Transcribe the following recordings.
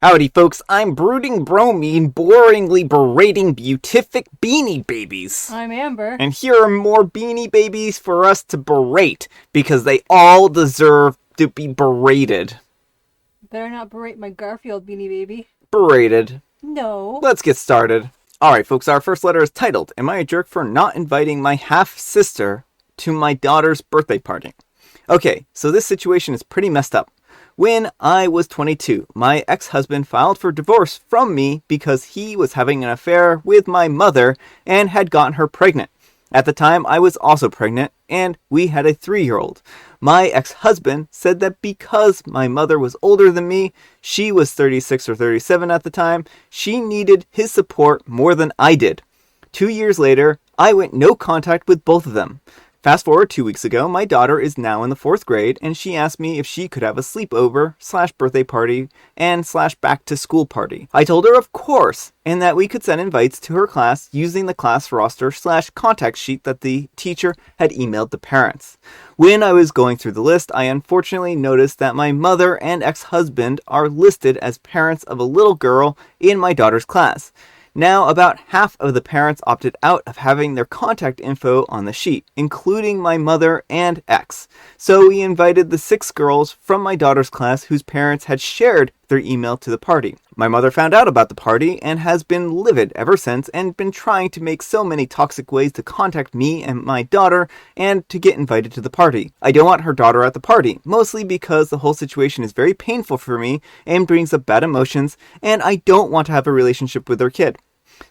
Howdy folks, I'm Brooding Bromine, boringly berating beatific Beanie Babies. I'm Amber. And here are more Beanie Babies for us to berate, because they all deserve to be berated. Better not berate my Garfield Beanie Baby. Berated. No. Let's get started. Alright folks, our first letter is titled, Am I a Jerk for Not Inviting My Half-Sister to My Daughter's Birthday Party? Okay, so this situation is pretty messed up. When I was 22, my ex-husband filed for divorce from me because he was having an affair with my mother and had gotten her pregnant. At the time, I was also pregnant, and we had a 3-year-old. My ex-husband said that because my mother was older than me, she was 36 or 37 at the time, she needed his support more than I did. 2 years later, I went no contact with both of them. Fast forward 2 weeks ago, my daughter is now in the 4th grade, and she asked me if she could have a sleepover / birthday party and / back to school party. I told her of course, and that we could send invites to her class using the class roster / contact sheet that the teacher had emailed the parents. When I was going through the list, I unfortunately noticed that my mother and ex-husband are listed as parents of a little girl in my daughter's class. Now, about half of the parents opted out of having their contact info on the sheet, including my mother and ex. So we invited the 6 girls from my daughter's class whose parents had shared their email to the party. My mother found out about the party and has been livid ever since and been trying to make so many toxic ways to contact me and my daughter and to get invited to the party. I don't want her daughter at the party, mostly because the whole situation is very painful for me and brings up bad emotions, and I don't want to have a relationship with her kid.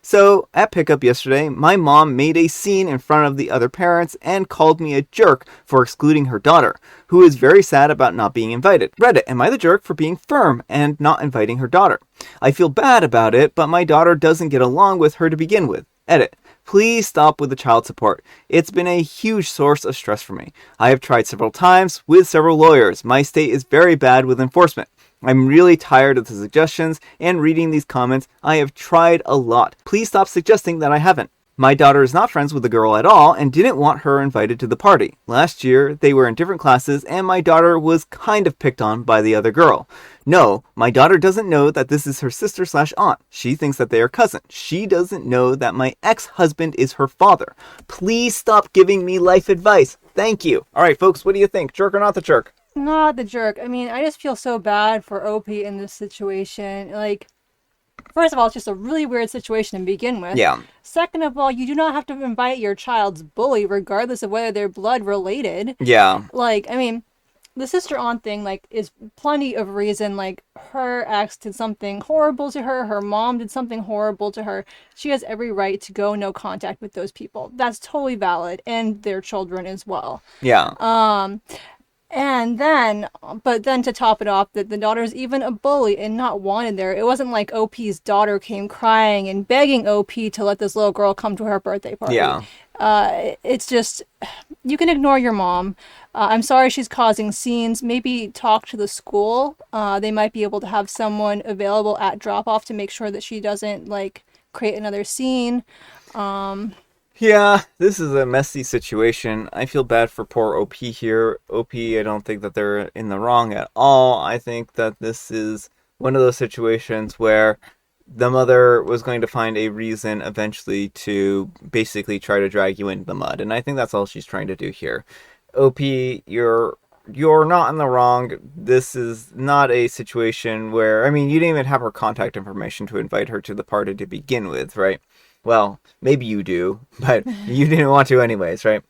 So, at pickup yesterday, my mom made a scene in front of the other parents and called me a jerk for excluding her daughter, who is very sad about not being invited. Reddit, am I the jerk for being firm and not inviting her daughter? I feel bad about it, but my daughter doesn't get along with her to begin with. Edit. Please stop with the child support. It's been a huge source of stress for me. I have tried several times with several lawyers. My state is very bad with enforcement. I'm really tired of the suggestions and reading these comments. I have tried a lot. Please stop suggesting that I haven't. My daughter is not friends with the girl at all and didn't want her invited to the party. Last year, they were in different classes and my daughter was kind of picked on by the other girl. No, my daughter doesn't know that this is her sister / aunt. She thinks that they are cousins. She doesn't know that my ex-husband is her father. Please stop giving me life advice. Thank you. All right, folks, what do you think? Jerk or not the jerk? Not the jerk. I mean, I just feel so bad for OP in this situation. Like, first of all, it's just a really weird situation to begin with. Yeah. Second of all, you do not have to invite your child's bully, regardless of whether they're blood related. Yeah. Like, I mean, the sister-aunt thing, like, is plenty of reason. Like, her ex did something horrible to her. Her mom did something horrible to her. She has every right to go no contact with those people. That's totally valid. And their children as well. Yeah. And then, but then to top it off, that the daughter's even a bully and not wanted there. It wasn't like OP's daughter came crying and begging OP to let this little girl come to her birthday party. Yeah. It's just, you can ignore your mom. I'm sorry she's causing scenes. Maybe talk to the school. They might be able to have someone available at drop-off to make sure that she doesn't, like, create another scene. Yeah, this is a messy situation. I feel bad for poor OP here. OP, I don't think that they're in the wrong at all. I think that this is one of those situations where the mother was going to find a reason eventually to basically try to drag you into the mud, and I think that's all she's trying to do here. OP, you're not in the wrong. This is not a situation where, I mean, you didn't even have her contact information to invite her to the party to begin with, right? Well, maybe you do, but you didn't want to anyways, right?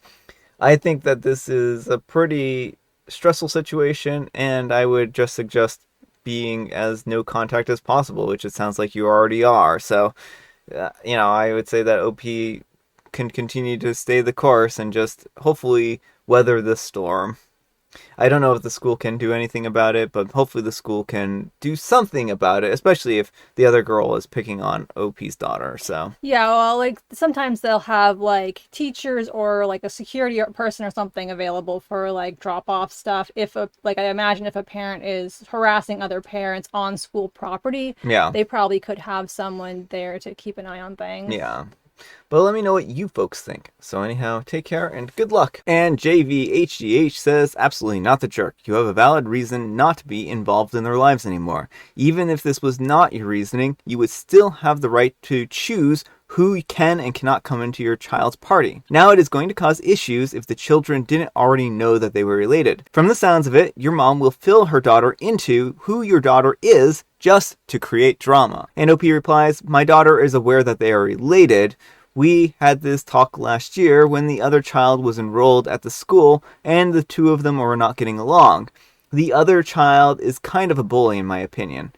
I think that this is a pretty stressful situation, and I would just suggest being as no contact as possible, which it sounds like you already are. So, I would say that OP can continue to stay the course and just hopefully weather this storm. I don't know if the school can do anything about it, but hopefully the school can do something about it, especially if the other girl is picking on OP's daughter, so. Yeah, well, like, sometimes they'll have, like, teachers or, like, a security person or something available for, like, drop-off stuff. I imagine if a parent is harassing other parents on school property, Yeah. they probably could have someone there to keep an eye on things. Yeah. But let me know what you folks think. So anyhow, take care and good luck. And JVHGH says, absolutely not the jerk. You have a valid reason not to be involved in their lives anymore. Even if this was not your reasoning, you would still have the right to choose who can and cannot come into your child's party. Now it is going to cause issues if the children didn't already know that they were related. From the sounds of it, your mom will fill her daughter into who your daughter is just to create drama. And OP replies, my daughter is aware that they are related. We had this talk last year when the other child was enrolled at the school and the two of them were not getting along. The other child is kind of a bully in my opinion.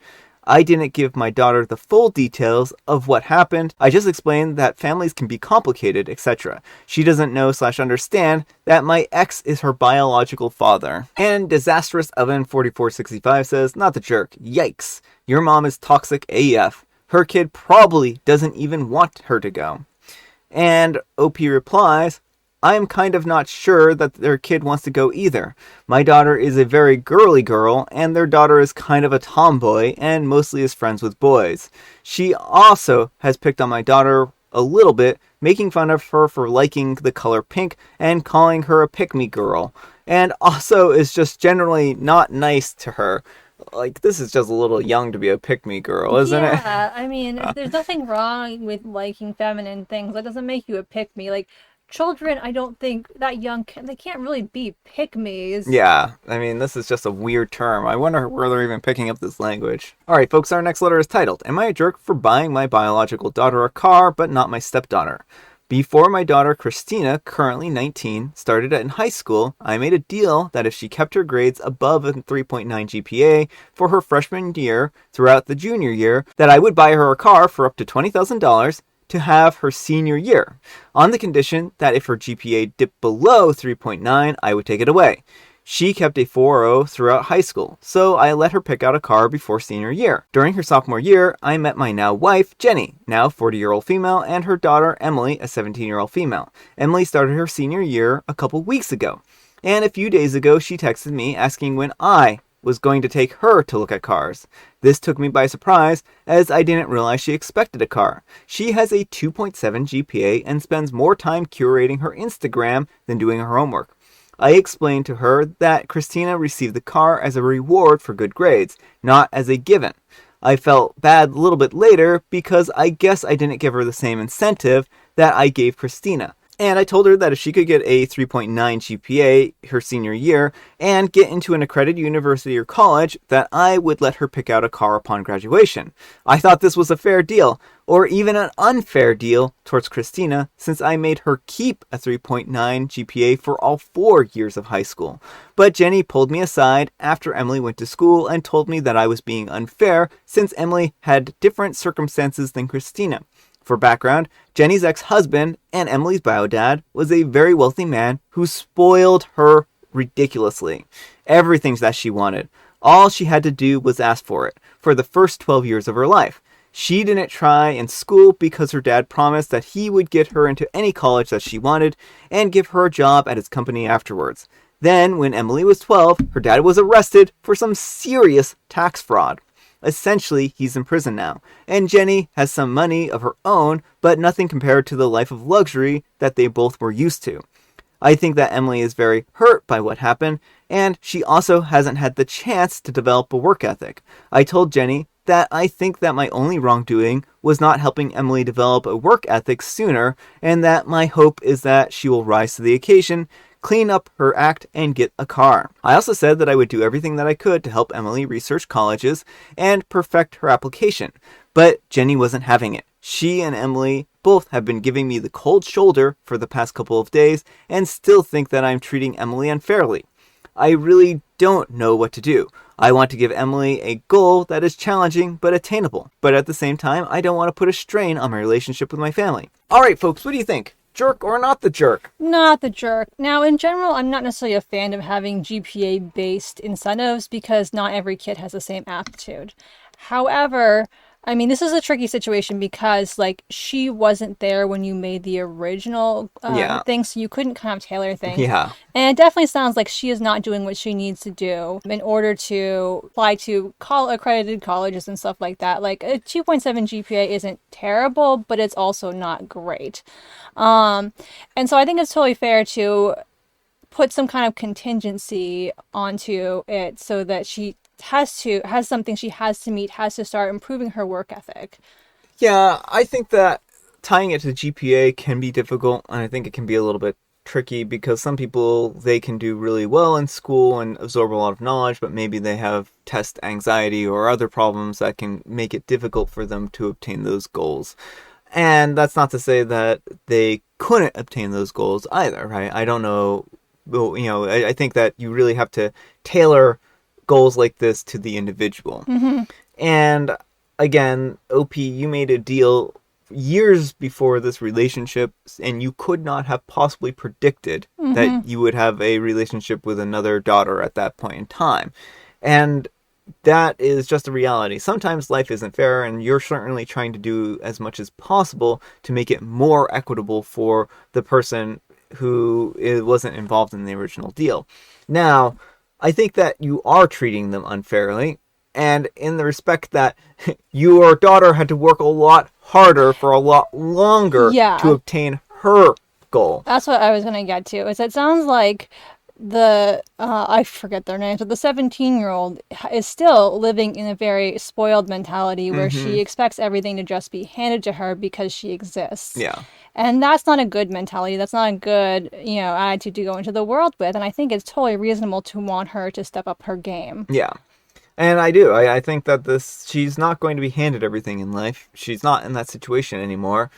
I didn't give my daughter the full details of what happened. I just explained that families can be complicated, etc. She doesn't know/understand that my ex is her biological father. And Disastrous Oven 4465 says, not the jerk. Yikes. Your mom is toxic AF. Her kid probably doesn't even want her to go. And OP replies, I am kind of not sure that their kid wants to go either. My daughter is a very girly girl, and their daughter is kind of a tomboy and mostly is friends with boys. She also has picked on my daughter a little bit, making fun of her for liking the color pink and calling her a pick-me girl, and also is just generally not nice to her. Like, this is just a little young to be a pick-me girl, isn't it? Yeah, I mean, there's nothing wrong with liking feminine things. That doesn't make you a pick-me. Like, children, I don't think that young, they can't really be pick-me's. Yeah, I mean, this is just a weird term. I wonder where they're even picking up this language. Alright, folks, our next letter is titled, Am I a jerk for buying my biological daughter a car, but not my stepdaughter? Before my daughter Christina, currently 19, started in high school, I made a deal that if she kept her grades above a 3.9 GPA for her freshman year throughout the junior year, that I would buy her a car for up to $20,000 to have her senior year, on the condition that if her GPA dipped below 3.9, I would take it away. She kept a 4.0 throughout high school, so I let her pick out a car before senior year. During her sophomore year, I met my now wife, Jenny, now 40-year-old female, and her daughter, Emily, a 17-year-old female. Emily started her senior year a couple weeks ago, and a few days ago she texted me asking when I was going to take her to look at cars. This took me by surprise, as I didn't realize she expected a car. She has a 2.7 GPA and spends more time curating her Instagram than doing her homework. I explained to her that Christina received the car as a reward for good grades, not as a given. I felt bad a little bit later because I guess I didn't give her the same incentive that I gave Christina. And I told her that if she could get a 3.9 GPA her senior year and get into an accredited university or college, that I would let her pick out a car upon graduation. I thought this was a fair deal, or even an unfair deal towards Christina, since I made her keep a 3.9 GPA for all 4 years of high school. But Jenny pulled me aside after Emily went to school and told me that I was being unfair since Emily had different circumstances than Christina. For background, Jenny's ex-husband and Emily's bio dad was a very wealthy man who spoiled her ridiculously. Everything that she wanted. All she had to do was ask for it for the first 12 years of her life. She didn't try in school because her dad promised that he would get her into any college that she wanted and give her a job at his company afterwards. Then, when Emily was 12, her dad was arrested for some serious tax fraud. Essentially, he's in prison now, and Jenny has some money of her own, but nothing compared to the life of luxury that they both were used to. I think that Emily is very hurt by what happened, and she also hasn't had the chance to develop a work ethic. I told Jenny that I think that my only wrongdoing was not helping Emily develop a work ethic sooner, and that my hope is that she will rise to the occasion, clean up her act, and get a car. I also said that I would do everything that I could to help Emily research colleges and perfect her application, but Jenny wasn't having it. She and Emily both have been giving me the cold shoulder for the past couple of days and still think that I'm treating Emily unfairly. I really don't know what to do. I want to give Emily a goal that is challenging but attainable, but at the same time, I don't want to put a strain on my relationship with my family. Alright folks, what do you think? Jerk or not the jerk? Not the jerk. Now, in general, I'm not necessarily a fan of having GPA-based incentives because not every kid has the same aptitude. However, I mean, this is a tricky situation because, like, she wasn't there when you made the original Yeah. thing, so you couldn't kind of tailor things. Yeah. And it definitely sounds like she is not doing what she needs to do in order to apply to accredited colleges and stuff like that. Like, a 2.7 GPA isn't terrible, but it's also not great. Um, and so I think it's totally fair to put some kind of contingency onto it so that she has something she has to meet, has to start improving her work ethic. Yeah, I think that tying it to GPA can be difficult, and I think it can be a little bit tricky because some people, they can do really well in school and absorb a lot of knowledge, but maybe they have test anxiety or other problems that can make it difficult for them to obtain those goals. And that's not to say that they couldn't obtain those goals either, right? I don't know. Well, I think that you really have to tailor goals like this to the individual. Mm-hmm. And again, OP, you made a deal years before this relationship, and you could not have possibly predicted Mm-hmm. that you would have a relationship with another daughter at that point in time. And that is just a reality. Sometimes life isn't fair, and you're certainly trying to do as much as possible to make it more equitable for the person who wasn't involved in the original deal. Now, I think that you are treating them unfairly, and in the respect that your daughter had to work a lot harder for a lot longer to Yeah, obtain her goal. that's what I was gonna get to. Is it sounds like I forget their names, but the 17-year-old is still living in a very spoiled mentality where Mm-hmm. she expects everything to just be handed to her because she exists. Yeah. And that's not a good mentality. That's not a good, attitude to go into the world with. And I think it's totally reasonable to want her to step up her game. Yeah. And I do. I think that she's not going to be handed everything in life. She's not in that situation anymore.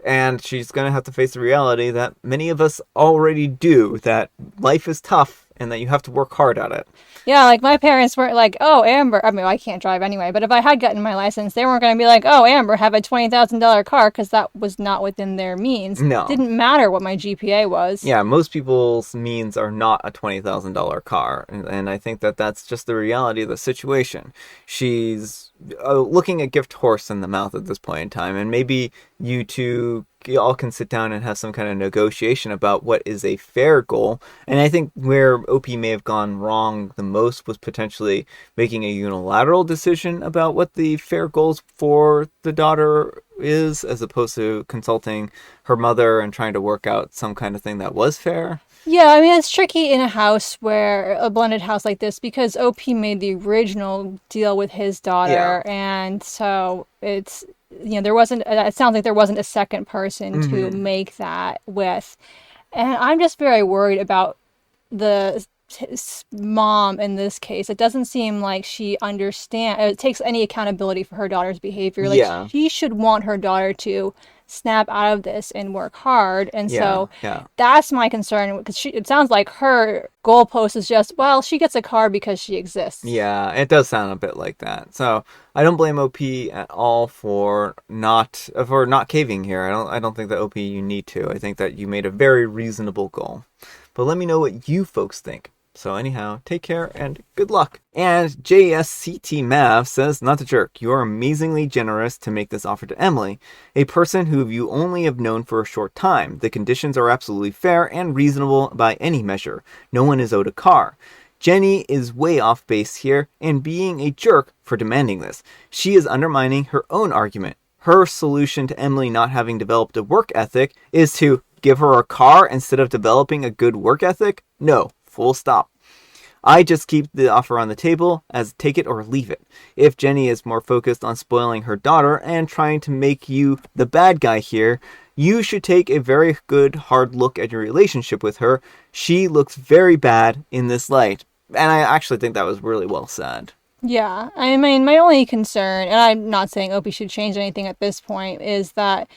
And she's going to have to face the reality that many of us already do, that life is tough and that you have to work hard at it. Yeah, like my parents weren't like, oh, Amber, I mean, I can't drive anyway, but if I had gotten my license, they weren't going to be like, oh, Amber, have a $20,000 car, because that was not within their means. No. Didn't matter what my GPA was. Yeah, most people's means are not a $20,000 car. And I think that that's just the reality of the situation. She's looking a gift horse in the mouth at this point in time. And maybe you two all can sit down and have some kind of negotiation about what is a fair goal. And I think where OP may have gone wrong the most was potentially making a unilateral decision about what the fair goals for the daughter is, as opposed to consulting her mother and trying to work out some kind of thing that was fair. Yeah, I mean, it's tricky in a blended house like this, because OP made the original deal with his daughter, and so it's, it sounds like there wasn't a second person to Mm-hmm. make that with. And I'm just very worried about the mom in this case. It doesn't seem like she takes any accountability for her daughter's behavior. Like, Yeah. she should want her daughter to snap out of this and work hard. And Yeah. so Yeah. that's my concern, because it sounds like her goalpost is just, well, she gets a car because she exists. Yeah, it does sound a bit like that. So I don't blame OP at all for not caving here. I don't think that OP you need to. I think that you made a very reasonable goal. But let me know what you folks think. So anyhow, take care and good luck. And JSCT Mav says, not to jerk, you are amazingly generous to make this offer to Emily, a person who you only have known for a short time. The conditions are absolutely fair and reasonable by any measure. No one is owed a car. Jenny is way off base here and being a jerk for demanding this. She is undermining her own argument. Her solution to Emily not having developed a work ethic is to give her a car instead of developing a good work ethic? No. Full stop. I just keep the offer on the table as take it or leave it. If Jenny is more focused on spoiling her daughter and trying to make you the bad guy here, you should take a very good hard look at your relationship with her. She looks very bad in this light. And I actually think that was really well said. Yeah, I mean, my only concern, and I'm not saying Opie should change anything at this point, is that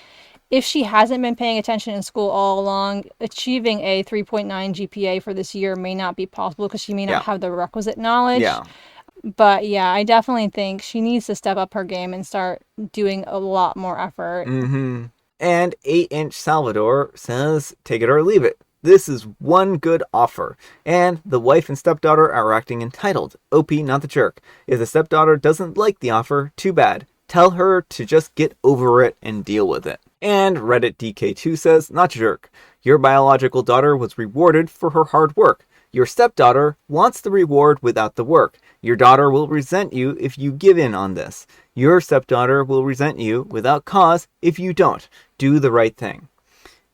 if she hasn't been paying attention in school all along, achieving a 3.9 GPA for this year may not be possible because she may not have the requisite knowledge. Yeah. But yeah, I definitely think she needs to step up her game and start doing a lot more effort. Mm-hmm. And 8-inch Salvador says, take it or leave it. This is one good offer. And the wife and stepdaughter are acting entitled. OP, not the jerk. If the stepdaughter doesn't like the offer, too bad. Tell her to just get over it and deal with it. And Reddit DK2 says, not jerk. Your biological daughter was rewarded for her hard work. Your stepdaughter wants the reward without the work. Your daughter will resent you if you give in on this. Your stepdaughter will resent you without cause if you don't. Do the right thing.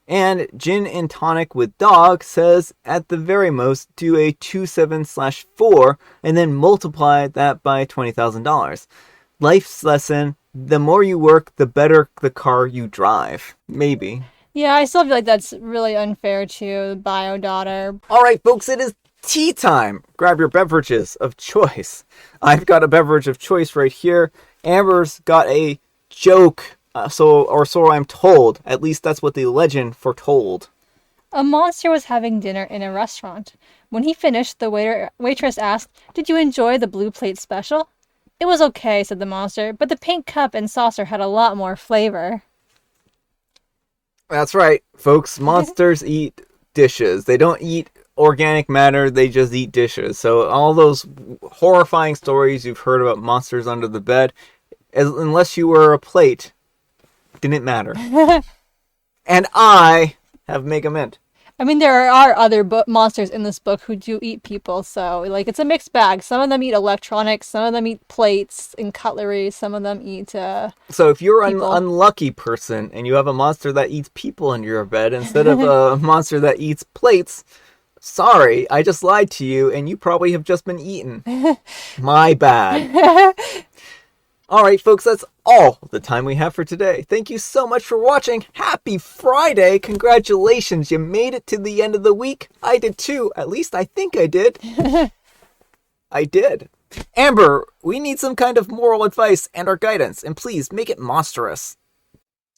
And Gin and Tonic with Dog says, at the very most, do a 27/4 and then multiply that by $20,000. Life's lesson, the more you work, the better the car you drive. Maybe. Yeah, I still feel like that's really unfair to the bio daughter. All right, folks, it is tea time. Grab your beverages of choice. I've got a beverage of choice right here. Amber's got a joke, so I'm told. At least that's what the legend foretold. A monster was having dinner in a restaurant. When he finished, the waitress asked, "Did you enjoy the blue plate special?" "It was okay," said the monster, "but the pink cup and saucer had a lot more flavor." That's right, folks. Monsters eat dishes. They don't eat organic matter, they just eat dishes. So all those horrifying stories you've heard about monsters under the bed, unless you were a plate, didn't matter. And I have Mega Mint. I mean, there are other monsters in this book who do eat people, so, like, it's a mixed bag. Some of them eat electronics, some of them eat plates and cutlery, some of them eat, So if you're an unlucky person and you have a monster that eats people under your bed instead of a monster that eats plates, sorry, I just lied to you and you probably have just been eaten. My bad. All right, folks, that's all the time we have for today. Thank you so much for watching. Happy Friday. Congratulations. You made it to the end of the week. I did too. At least I think I did. I did. Amber, we need some kind of moral advice and our guidance, and please make it monstrous.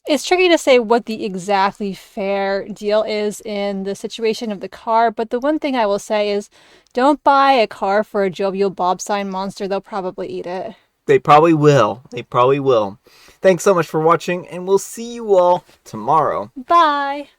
It's tricky to say what the exactly fair deal is in the situation of the car, but the one thing I will say is don't buy a car for a jovial Bob sign monster. They'll probably eat it. They probably will. They probably will. Thanks so much for watching, and we'll see you all tomorrow. Bye!